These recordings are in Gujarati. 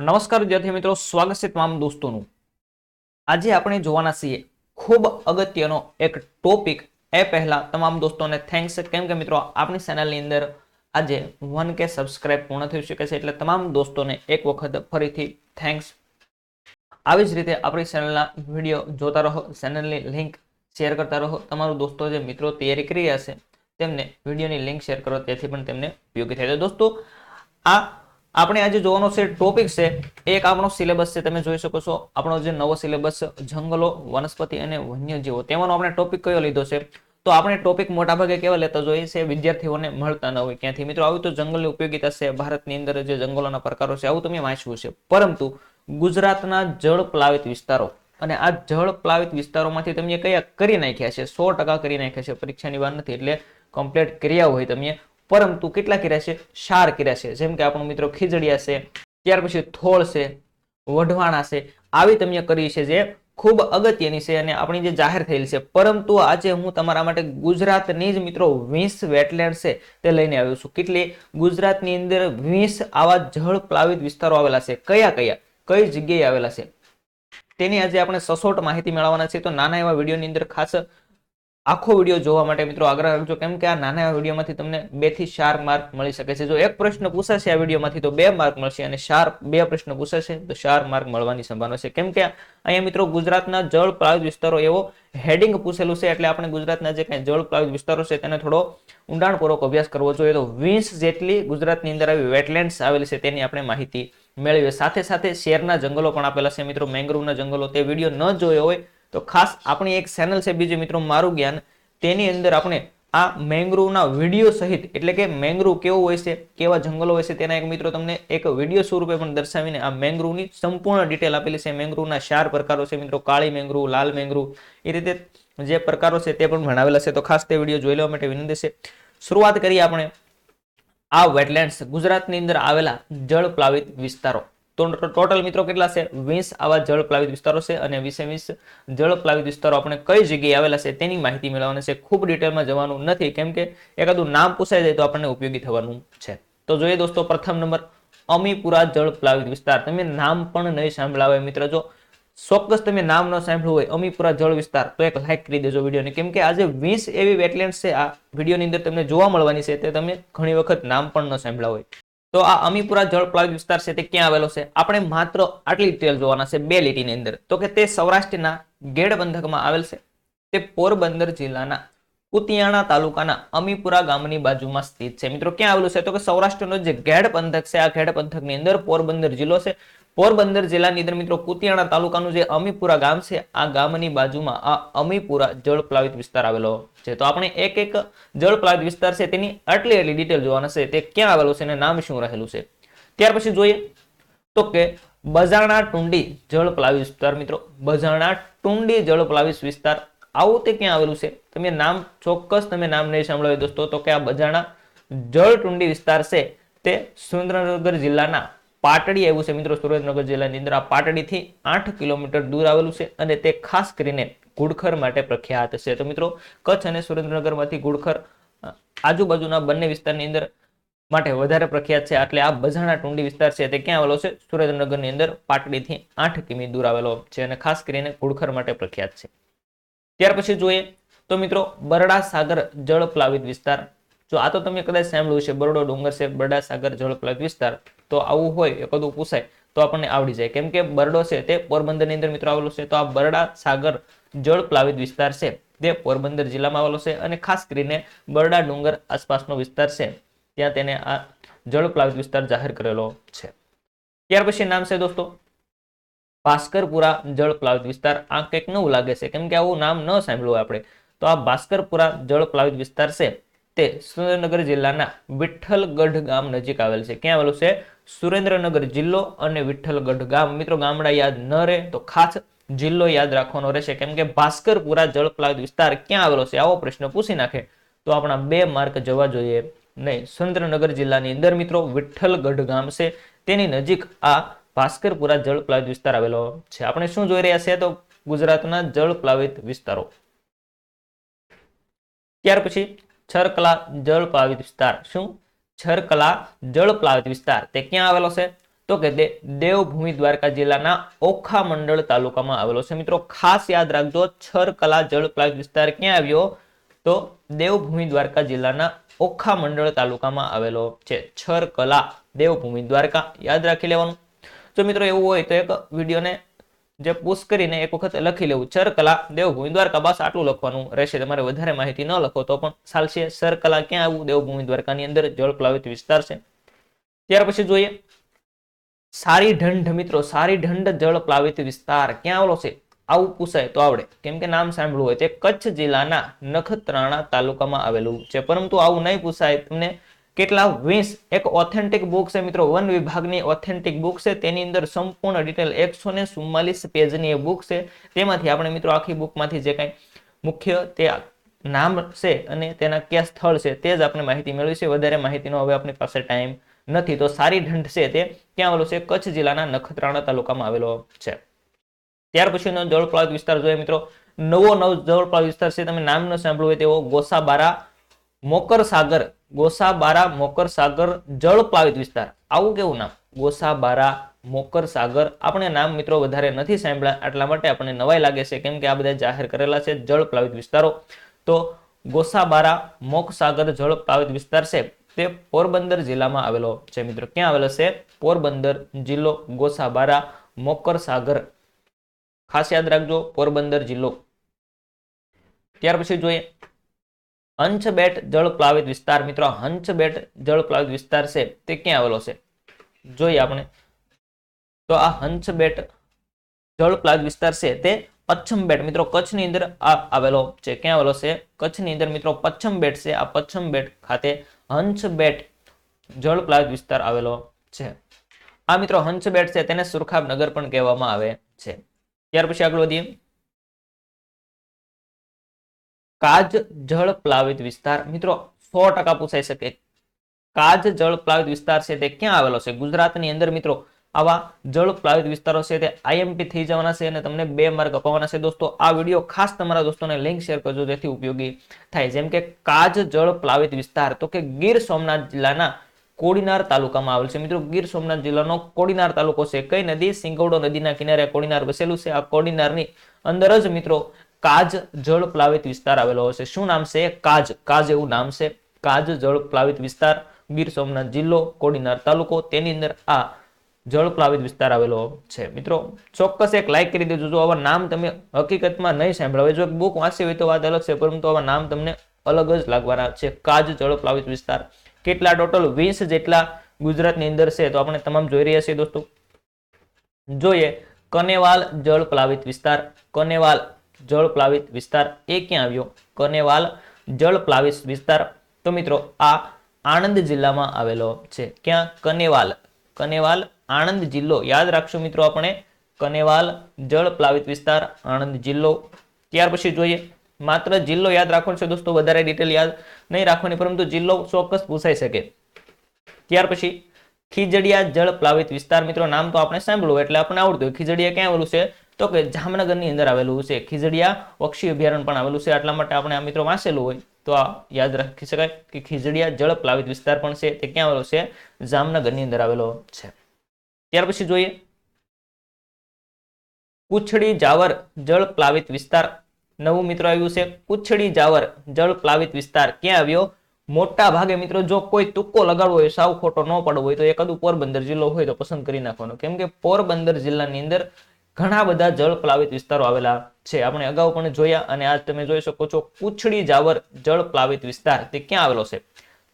નમસ્કાર વિદ્યાર્થી મિત્રો, સ્વાગત છે તમામ દોસ્તોનું। આજે આપણે જોવાના છીએ ખૂબ અગત્યનો એક ટોપિક। એ પહેલા તમામ દોસ્તોને થેન્ક્સ, કેમ કે મિત્રો આપણી ચેનલની અંદર આજે 1K સબસ્ક્રાઇબ પૂર્ણ થઈ શકે છે, એટલે તમામ દોસ્તોને એક વખત ફરીથી થેન્ક્સ। આવી જ રીતે આપણી ચેનલના વિડીયો જોતા રહો, ચેનલની લિંક શેર કરતા રહો। તમારું દોસ્તો જે મિત્રો તૈયારી કરી રહ્યા છે તેમને વિડીયોની લિંક શેર કરો, તેથી પણ તેમને ઉપયોગી થાય। તો દોસ્તો, આ આપણે આજે જોવાનો છે ટોપિક છે એક આપણો સિલેબસ છે। તમે જોઈ શકો છો આપણો જે નવો સિલેબસ જંગલો, વનસ્પતિ અને વન્યજીવો, તેમાંનો આપણે ટોપિક કયો લીધો છે? તો આપણે ટોપિક મોટા ભાગે કેવા લેતા જોઈએ છે, વિદ્યાર્થીઓને મળતા ન હોય ક્યાંથી। મિત્રો આવું તો જંગલની ઉપયોગિતા છે, ભારતની અંદર જે જંગલોના પ્રકારો છે, આવું તમે વાંચ્યું છે। પરંતુ ગુજરાતના જળ પ્લાવિત વિસ્તારો અને આ જળ પ્લાવિત વિસ્તારોમાંથી તમે કયા કરી નાખ્યા છે? 100% કરી નાખ્યા છે, પરીક્ષાની વાર નથી એટલે કમ્પ્લીટ કર્યા હોય તમે, પરંતુ કેટલા કર્યા છે? 4 કર્યા છે। જેમ કે આપણો મિત્રો ખીજડીયા છે, ત્યાર પછી થોળ છે, વઢવાણા છે, આવી તમે કરી છે જે ખૂબ અગત્યની છે અને આપણી જે જાહેર થયેલ છે। પરંતુ આજે હું તમારા માટે ગુજરાતની જ મિત્રો 20 વેટલેન્ડ છે તે લઈને આવ્યો છું। કેટલી? ગુજરાતની અંદર 20 આવા જળ પ્લાવિત વિસ્તારો આવેલા છે। કયા કયા, કઈ જગ્યાએ આવેલા છે તેની આજે આપણે સચોટ માહિતી મેળવવાના છે। તો નાના એવા વિડીયોની અંદર ખાસ આખો વિડીયો જોવા માટે મિત્રો આગ્રહ રાખજો, કેમ કે આ નાના એવા વિડીયોમાંથી તમને 2 થી 4 માર્ક મળી શકે છે। જો એક પ્રશ્ન પૂછાશે આ વિડીયોમાંથી તો 2 માર્ક મળશે, અને 2 પ્રશ્ન પૂછાશે તો 4 માર્ક મળવાની સંભાવના છે। કેમ કે અહીંયા મિત્રો ગુજરાતના જળ પ્લાવિત વિસ્તારો એવો હેડિંગ પૂછેલું છે, એટલે આપણે ગુજરાતના જે કાંઈ જળ પ્લાવિત વિસ્તારો છે તેને થોડો ઊંડાણપૂર્વક અભ્યાસ કરવો જોઈએ। તો 20 જેટલી ગુજરાતની અંદર આવી વેટલેન્ડ્સ આવેલી છે તેની આપણે માહિતી મેળવીએ। સાથે સાથે શેરના જંગલો પણ આપેલા છે મિત્રો, મેંગ્રોવના જંગલો, તે વિડીયો ન જોયો હોય તો ખાસ આપણી એક ચેનલ છે બીજી મિત્રો, મારું જ્ઞાન, તેની અંદર આપણે આ મેંગ્રોવના વિડીયો સહિત, એટલે કે મેંગ્રોવ કેવો હોય છે, કેવા જંગલો હોય છે, તેના એક મિત્રો તમને એક વિડીયો સ્વરૂપે પણ દર્શાવીને આ મેંગ્રોવની સંપૂર્ણ ડિટેલ આપેલી છે। મેંગ્રોવના 4 પ્રકારો છે મિત્રો, કાળી મેંગ્રોવ, લાલ મેંગ્રોવ, એ રીતે જે પ્રકારો છે તે પણ ભણાવેલા છે। તો ખાસ તે વિડીયો જોઈ લેવા માટે વિનંતી છે। શરૂઆત કરીએ આપણે આ વેટલેન્ડ્સ, ગુજરાતની અંદર આવેલા જળ પ્લાવિત વિસ્તારો। તો ટોટલ મિત્રો કેટલા છે? 20 આવા જળ પ્લાવિત વિસ્તારો છે, અને 20 જળ પ્લાવિત વિસ્તારો આપણે કઈ જગ્યાએ આવેલા છે તેની માહિતી મેળવવાની છે। ખૂબ ડિટેલમાં જવાનું નથી, કેમ કે એકાદું નામ પૂછાઈ જાય તો આપણને ઉપયોગી થવાનું છે। તો જોઈએ દોસ્તો, પ્રથમ નંબર અમીપુરા જળ પ્લાવિત વિસ્તાર। તમે નામ પણ નહીં સાંભળ્યા હોય મિત્ર, જો ચોક્કસ તમે નામ ન સાંભળ્યું હોય અમીપુરા જળ વિસ્તાર, તો એક લાઈક કરી દેજો વિડીયોને, કેમ કે આજે 20 એવી વેટલેન્ડ છે આ વિડીયોની અંદર તમને જોવા મળવાની છે, તે તમે ઘણી વખત નામ પણ ન સાંભળ્યા હોય। તો આ અમીપુરા જળ પ્લાવિત વિસ્તાર છે તે ક્યાં આવેલો છે? આપણે માત્ર આટલી ડિટેલ જોવાના છે 2 લીટીની અંદર। તો કે તે સૌરાષ્ટ્રના ગેડ પંથકમાં આવેલ છે, તે પોરબંદર જિલ્લાના કુતિયાણા તાલુકાના અમીપુરા ગામની બાજુમાં સ્થિત છે। મિત્રો ક્યાં આવેલું છે? તો કે સૌરાષ્ટ્રનો જે ગેડ પંથક છે, આ ગેડ પંથકની અંદર પોરબંદર જિલ્લો છે। પોરબંદર જિલ્લાની અંદર મિત્રો કુતિયાણા તાલુકાનું જે અમીપુરા ગામ છે, આ ગામની બાજુમાં આ અમીપુરા જળ પ્લાવિત વિસ્તાર આવેલો છે। તો આપણે એક એક જળ પ્લાવિત વિસ્તાર છે તેની આટલી ડિટેલ જોવાના છે, તે ક્યાં આવેલું છે અને નામ શું રહેલું છે। ત્યાર પછી જોઈએ તો કે બજાણા ટુંડી જળ પ્લાવિત વિસ્તાર। મિત્રો બજાણા ટુંડી જળ પ્લાવિત વિસ્તાર, આવું તે ક્યાં આવેલું છે? તમે નામ ચોક્કસ તમે નામ નહીં સાંભળ્યું દોસ્તો, તો કે આ બજાણા જળ ટુંડી વિસ્તાર છે તે સુરેન્દ્રનગર જિલ્લાના પાટડી આવ્યું છે મિત્રો। સુરેન્દ્રનગર જિલ્લાની અંદર આ પાટડીથી 8 કિલોમીટર દૂર આવેલું છે, અને તે ખાસ કરીને ઘુડખર માટે પ્રખ્યાત છે। તો મિત્રો કચ્છ અને સુરેન્દ્રનગરમાંથી ઘુડખર આજુબાજુના બંને વિસ્તારની અંદર માટે વધારે પ્રખ્યાત છે, એટલે આ બજાણા ટુંડી વિસ્તાર છે તે ક્યાં આવેલો છે? સુરેન્દ્રનગરની અંદર પાટડીથી 8 કિમી દૂર આવેલો છે, અને ખાસ કરીને ઘુડખર માટે પ્રખ્યાત છે। ત્યાર પછી જોઈએ તો મિત્રો બરડા સાગર જળ પ્લાવિત વિસ્તાર। જો આ તો તમે કદાચ સાંભળ્યું છે, બરડો ડુંગર છે, બરડા સાગર જળ પ્લાવિત વિસ્તાર, તો આવું હોય એ કદું પૂછાય તો આપણને આવડી જાય, કેમ કે બરડો છે તે પોરબંદરની અંદર મિત્રો આવેલો છે। તો આ બરડા સાગર જળ પ્લાવિત વિસ્તાર છે તે પોરબંદર જિલ્લામાં આવેલો છે, અને ખાસ કરીને બરડા ડુંગર આસપાસનો વિસ્તાર છે ત્યાં તેને આ જળ પ્લાવિત વિસ્તાર જાહેર કરેલો છે। ત્યાર પછી નામ છે દોસ્તો ભાસ્કરપુરા જળ પ્લાવિત વિસ્તાર। આ કંઈક નવું લાગે છે, કેમ કે આવું નામ ન સાંભળ્યું આપણે। તો આ ભાસ્કરપુરા જળ પ્લાવિત વિસ્તાર છે તે સુરેન્દ્રનગર જિલ્લાના વિઠ્ઠલગઢ ગામ નજીક આવેલ છે। ક્યાં આવેલું છે? સુરેન્દ્રનગર જિલ્લો અને વિઠ્ઠલગઢ ગામ। મિત્રો ગામડા યાદ ન રહે તો ખાસ જિલ્લો યાદ રાખવાનો રહેશે, કેમ કે ભાસ્કરપુરા જળ પ્લાવિત વિસ્તાર ક્યાં આવેલો છે આવો પ્રશ્ન પૂછી નાખે તો આપણા 2 માર્ક જવા જોઈએ નહીં। સુરેન્દ્રનગર જિલ્લાની અંદર મિત્રો વિઠ્ઠલગઢ ગામ છે, તેની નજીક આ ભાસ્કરપુરા જળ પ્લાવિત વિસ્તાર આવેલો છે। આપણે શું જોઈ રહ્યા છીએ? તો ગુજરાતના જળ પ્લાવિત વિસ્તારો। ત્યાર પછી છરકલા જળ પ્લાવિત વિસ્તાર। શું? છરકલા જળ પ્લાવિત વિસ્તાર તે ક્યાં આવેલો છે? તો કે તે દેવભૂમિ દ્વારકા જિલ્લાના ઓખા મંડળ તાલુકામાં આવેલો છે મિત્રો. ખાસ યાદ રાખજો, છરકલા જળ પ્લાવિત વિસ્તાર ક્યાં આવ્યો? તો દેવભૂમિ દ્વારકા જિલ્લાના ઓખા મંડળ તાલુકામાં આવેલો છે. છરકલા દેવભૂમિ દ્વારકા યાદ રાખી લેવાનું. જો મિત્રો એવું હોય તો એક વિડીયોને જે પુશ કરીને એક વખત લખી લેવું, છરકલા દેવભૂમિ દ્વારકા, બસ આટલું લખવાનું રહેશે. તમારે વધારે માહિતી ન લખો તો પણ ચાલશે. છરકલા ક્યાં આવ્યું? દેવભૂમિ દ્વારકાની અંદર જળ પ્લાવિત વિસ્તાર છે. ત્યાર પછી જોઈએ સારી ઢંઢ મિત્રો. સારી ઢંઢ જળ પ્લાવિત વિસ્તાર ક્યાં આવેલો છે? આવું પૂછાય તો આવડે, કેમ કે નામ સાંભળવું હોય. તે કચ્છ જિલ્લાના નખત્રાણા તાલુકામાં આવેલું છે. પરંતુ આવું નહીં પૂછાય તમને કેટલા 20 એક ઓથેન્ટિક બુક છે મિત્રો, વન વિભાગની ઓથેન્ટિક બુક છે. તેની અંદર સંપૂર્ણ ડિટેલ 144 પેજની એ બુક છે. તેમાંથી આપણે મિત્રો આખી બુકમાંથી જે કંઈ મુખ્ય તે નામ છે અને તેના કયા સ્થળ છે તે જ આપણે માહિતી મેળવી છે. વધારે માહિતીનો હવે આપણી પાસે ટાઈમ નથી. તો સારી ઢંઢ છે તે ક્યાં આવેલો છે? કચ્છ જિલ્લાના નખત્રાણા તાલુકામાં આવેલો છે. ત્યાર પછીનો જળ પ્લાવિત વિસ્તાર જોઈએ મિત્રો. નવો જળ પ્લાવિત વિસ્તાર છે, તમે નામ ન સાંભળ્યું હોય તેવો ગોસાબારા મોકર સાગર. ગોસાબારા મોકર સાગર જળ પ્લાવિત વિસ્તાર. આવું કેવું નામ? ગોસાબારા મોકર સાગર. આપણે નામ મિત્રો વધારે નથી સાંભળ્યા, એટલા માટે આપણને નવાઈ લાગે છે, કેમ કે આ બધા જાહેર કરેલા છે જળ પ્લાવિત વિસ્તારો. તો ગોસાબારા મોક સાગર જળ પ્લાવિત વિસ્તાર છે તે પોરબંદર જિલ્લામાં આવેલો છે મિત્રો. ક્યાં આવેલો છે? પોરબંદર જિલ્લો, ગોસાબારા મોકર સાગર. ખાસ યાદ રાખજો, પોરબંદર જિલ્લો. ત્યાર પછી જોઈએ હંસબેટ જળ પ્લાવિત વિસ્તાર મિત્રો. હંસબેટ જળ પ્લાવિત વિસ્તાર છે તે ક્યાં આવેલો છે? જોઈએ આપણે તો આ હંસબેટ જળ પ્લાવિત વિસ્તાર છે તે પચ્છમ બેટ મિત્રો કચ્છની અંદર આવેલો છે. ક્યાં આવેલો છે? કચ્છની અંદર મિત્રો પચ્છમ બેટ છે. આ પચ્છમ બેટ ખાતે હંસબેટ જળ પ્લાવિત વિસ્તાર આવેલો છે. આ મિત્રો હંસબેટ છે તેને સુરખાબનગર પણ કહેવામાં આવે છે. ત્યાર પછી આગળ વધીએ. કાજ જળ પ્લાવિત વિસ્તાર મિત્રો 100% પૂછાઈ શકે. કાજ જળ પ્લાવિત વિસ્તાર છે તે ક્યાં આવેલો છે? ગુજરાતની અંદર મિત્રો આવા જળ પ્લાવિત વિસ્તારો છે તે આઈએમપી થઈ જવાના છે અને તમને 2 માર્ક અપાવવાના છે. દોસ્તો આ વિડીયો ખાસ તમારા દોસ્તોને લિંક શેર કરજો જેથી ઉપયોગી થાય. જેમ કે કાજ જળ પ્લાવિત વિસ્તાર તો કે ગીર સોમનાથ જિલ્લાના કોડીનાર તાલુકામાં આવેલ છે મિત્રો. ગીર સોમનાથ જિલ્લાનો કોડીનાર તાલુકો છે. કઈ નદી? સિંગવડો નદીના કિનારે કોડીનાર વસેલું છે. આ કોડીનારની અંદર જ મિત્રો કાજ જળ પ્લાવિત વિસ્તાર આવેલો હશે. શું નામ છે? કાજ. કાજ એવું નામ છે. કાજ જળ પ્લાવિત વિસ્તાર, ગીર સોમનાથ જિલ્લો, કોડીનાર તાલુકો, તેની અંદર આ જળ પ્લાવિત વિસ્તાર આવેલો છે. મિત્રો ચોક્કસ એક લાઈક કરી દેજો જો આવા નામ તમે હકીકતમાં નહીં સાંભળ્યા હોય. જો બુક વાંચી હોય તો વાત અલગ છે, પરંતુ આવા નામ તમને અલગ જ લાગવાના છે. કાજ જળ પ્લાવિત વિસ્તાર. કેટલા? ટોટલ 20 જેટલા ગુજરાતની અંદર છે. તો આપણે તમામ જોઈ રહ્યા છીએ દોસ્તો. જોઈએ કનેવાલ જળ પ્લાવિત વિસ્તાર. કનેવાલ જળ પ્લાવિત વિસ્તાર એ ક્યાં આવ્યો? કનેવાલ જળ પ્લાવિત વિસ્તાર તો મિત્રો આ આણંદ જિલ્લામાં આવેલો છે. ક્યાં? કનેવાલ. કનેવાલ આણંદ જિલ્લો. યાદ રાખશું મિત્રો આપણે કનેવાલ જળ પ્લાવિત વિસ્તાર આણંદ જિલ્લો. ત્યાર પછી જોઈએ માત્ર જિલ્લો યાદ રાખવાનો છે દોસ્તો, વધારે ડિટેલ યાદ નહીં રાખવાની, પરંતુ જિલ્લો ચોક્કસ પૂછાઈ શકે. ત્યાર પછી ખીજડીયા જળ પ્લાવિત વિસ્તાર મિત્રો નામ તો આપણે સાંભળ્યું એટલે આપણે આવડતું હોય. ખીજડીયા ક્યાં આવેલું છે? તો કે જામનગરની અંદર આવેલું છે. ખીજડીયા પક્ષી અભયારણ્ય પણ આવેલું છે. એટલા માટે આપણે આ મિત્રો વાંચેલું હોય તો આ યાદ રાખી શકાય કે ખીજડીયા જળ પ્લાવિત વિસ્તાર પણ છે તે ક્યાં આવેલો છે? જામનગરની અંદર આવેલો છે. ત્યાર પછી જોઈએ કુછડી જાવર જળ પ્લાવિત વિસ્તાર. નવું મિત્રો આવ્યું છે કુછડી જાવર જળ પ્લાવિત વિસ્તાર. ક્યાં આવ્યો? મોટા ભાગે મિત્રો જો કોઈ તુક્કો લગાડવો હોય, સાવ ખોટો ન પડવો હોય તો એકાદું પોરબંદર જિલ્લો હોય તો પસંદ કરી નાખવાનો, કેમ કે પોરબંદર જિલ્લાની અંદર ઘણા બધા જળ પ્લાવિત વિસ્તારો આવેલા છે. આપણે અગાઉ પણ જોયા અને આજ તમે જોઈ શકો છો કુછડી જાવર જળ પ્લાવિત વિસ્તાર તે ક્યાં આવેલો છે?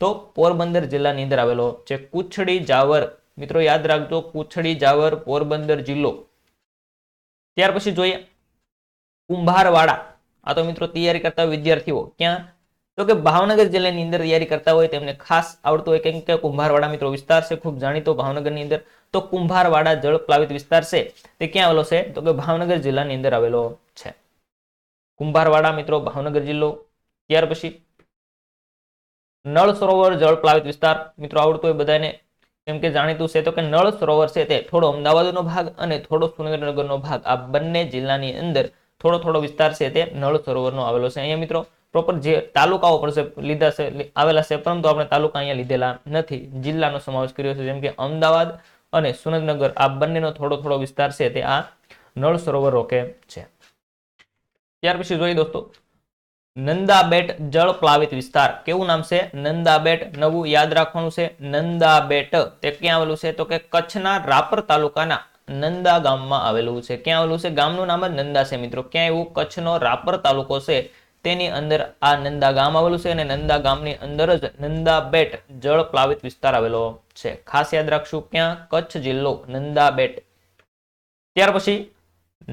તો પોરબંદર જિલ્લાની અંદર આવેલો છે. કુછડી જાવર મિત્રો યાદ રાખજો, કુછડી જાવર પોરબંદર જિલ્લો. ત્યાર પછી જોઈએ કુંભારવાડા. આ તો મિત્રો તૈયારી કરતા વિદ્યાર્થીઓ ક્યાં? તો કે ભાવનગર જિલ્લાની અંદર તૈયારી કરતા હોય તેમને ખાસ આવડતું હોય, કેમ કે કુંભારવાડા મિત્રો વિસ્તાર છે ખૂબ જાણીતો ભાવનગરની અંદર. તો કુંભારવાડા જળ પ્લાવિત વિસ્તાર છે તે ક્યાં આવેલો છે? તો કે ભાવનગર જિલ્લાની અંદર આવેલો છે. કુંભારવાડા મિત્રો ભાવનગર જિલ્લો. ત્યાર પછી નળ સરોવર જળ પ્લાવિત વિસ્તાર મિત્રો આવડતું હોય બધાને, કેમ કે જાણીતું છે. તો કે નળ સરોવર છે તે થોડો અમદાવાદનો ભાગ અને થોડો સુરેન્દ્રનગરનો ભાગ, આ બંને જિલ્લાની અંદર થોડો થોડો વિસ્તાર છે તે નળ સરોવરનો આવેલો છે. અહીંયા મિત્રો પ્રોપર જે તાલુકાઓ પણ છે લીધા છે આવેલા છે, પરંતુ આપણે તાલુકા અહીંયા લીધેલા નથી, જિલ્લાનો સમાવેશ કર્યો છે. જેમ કે અમદાવાદ, અને સુરેન્દ્રનગર આ બંનેનો થોડો થોડો વિસ્તાર છે તે આ નળ સરોવર રોકે છે. ત્યાર પછી જોઈએ દોસ્તો નંદાબેટ જળ પ્લાવિત વિસ્તાર. કેવું નામ છે? નંદાબેટ. નવું યાદ રાખવાનું છે. નંદાબેટ તે ક્યાં આવેલું છે? તો કે કચ્છના રાપર તાલુકાના નંદા ગામમાં આવેલું છે. ક્યાં આવેલું છે? ગામનું નામ જ નંદા છે મિત્રો. ક્યાં એવું? કચ્છનો રાપર તાલુકો છે તેની અંદર આ નંદા ગામ આવેલું છે અને નંદા ગામની અંદર જ નંદાબેટ જળ પ્લાવિત વિસ્તાર આવેલો છે. ખાસ યાદ રાખશું. ક્યાં? કચ્છ જિલ્લો નંદાબેટ. ત્યાર પછી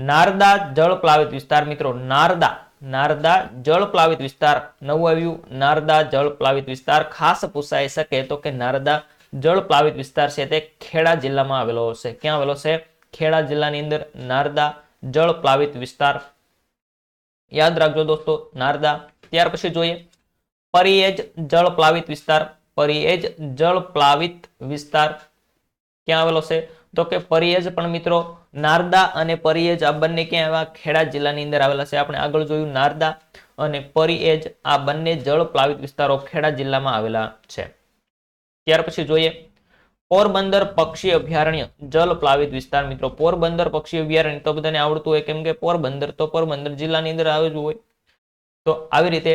નારદા જળ પ્લાવિત વિસ્તાર મિત્રો. નારદા જળ પ્લાવિત વિસ્તાર નવું આવ્યું. નારદા જળ પ્લાવિત વિસ્તાર ખાસ પૂછાઈ શકે તો કે નારદા જળ પ્લાવિત વિસ્તાર છે તે ખેડા જિલ્લામાં આવેલો છે. ક્યાં આવેલો છે? ખેડા જિલ્લાની અંદર નારદા જળ પ્લાવિત વિસ્તાર યાદ રાખજો દોસ્તો, નારદા. ત્યાર પછી જોઈએ પરિયેજ જળ પ્લાવિત વિસ્તાર. પરિયેજ જળ પ્લાવિત વિસ્તાર ક્યાં આવેલો છે? તો કે પરિયેજ પણ મિત્રો નારદા અને પરિયેજ આ બંને ક્યાં આવ્યા? ખેડા જિલ્લાની અંદર આવેલા છે. આપણે આગળ જોયું નારદા અને પરિયેજ આ બંને જળ પ્લાવિત વિસ્તારો ખેડા જિલ્લામાં આવેલા છે. ત્યાર પછી જોઈએ પોરબંદર પક્ષી અભયારણ્ય જળ પ્લાવિત વિસ્તાર મિત્રો. પોરબંદર પક્ષી અભયારણ્ય તો બધાને આવડતું હોય કેમ કે પોરબંદર તો પોરબંદર જિલ્લાની અંદર આવેલું હોય. તો આવી રીતે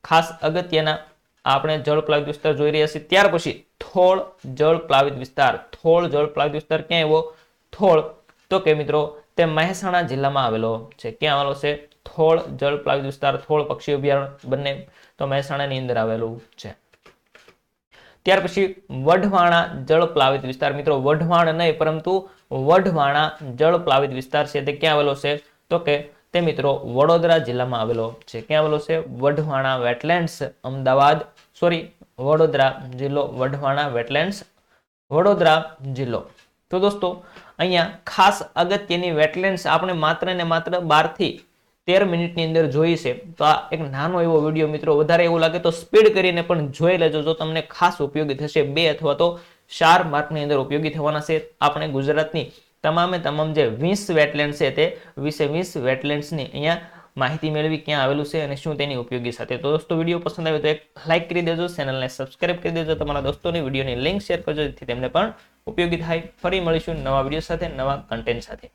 ખાસ અગત્યના આપણે જળ પ્લાવિત વિસ્તાર જોઈ રહ્યા છીએ. ત્યાર પછી થોળ જળ પ્લાવિત વિસ્તાર. થોળ જળ પ્લાવિત વિસ્તાર ક્યાં આવ્યો? થોળ તો કે મિત્રો તે મહેસાણા જિલ્લામાં આવેલો છે. ક્યાં આવેલો છે? થોળ જળ પ્લાવિત વિસ્તાર, થોળ પક્ષી અભયારણ્ય બંને તો મહેસાણાની અંદર આવેલું છે. ત્યાર પછી વઢવાણા જળ પ્લાવિત વિસ્તાર મિત્રો. વઢવાણ નહીં પરંતુ વઢવાણા જળ પ્લાવિત વિસ્તાર છે તે ક્યાં આવેલો છે? તો કે તે મિત્રો વડોદરા જિલ્લામાં આવેલો છે. ક્યાં આવેલો છે? વઢવાણા વેટલેન્ડ્સ અમદાવાદ વડોદરા જિલ્લો. વઢવાણા વેટલેન્ડ્સ વડોદરા જિલ્લો. તો દોસ્તો અહીંયા ખાસ અગત્યની વેટલેન્ડ્સ આપણે માત્ર ને માત્ર 12 થી 13 મિનિટની અંદર જોઈ છે. તો આ એક નાનો એવો વિડીયો મિત્રો. વધારે એવું લાગે તો સ્પીડ કરીને પણ જોઈ લેજો. જો તમને ખાસ ઉપયોગી થશે. 2 અથવા તો 4 માર્કની અંદર ઉપયોગી થવાના છે. આપણે ગુજરાતની તમામે તમામ જે 20 વેટલેન્ડ છે તે 20 વેટલેન્ડ્સની અહીંયા માહિતી મેળવી ક્યાં આવેલું છે અને શું તેની ઉપયોગી સાથે. તો દોસ્તો વિડીયો પસંદ આવે તો એક લાઈક કરી દેજો, ચેનલને સબસ્ક્રાઇબ કરી દેજો, તમારા દોસ્તોની વિડીયોની લિંક શેર કરજો જેથી તેમને પણ ઉપયોગી થાય. ફરી મળીશું નવા વિડીયો સાથે, નવા કન્ટેન્ટ સાથે.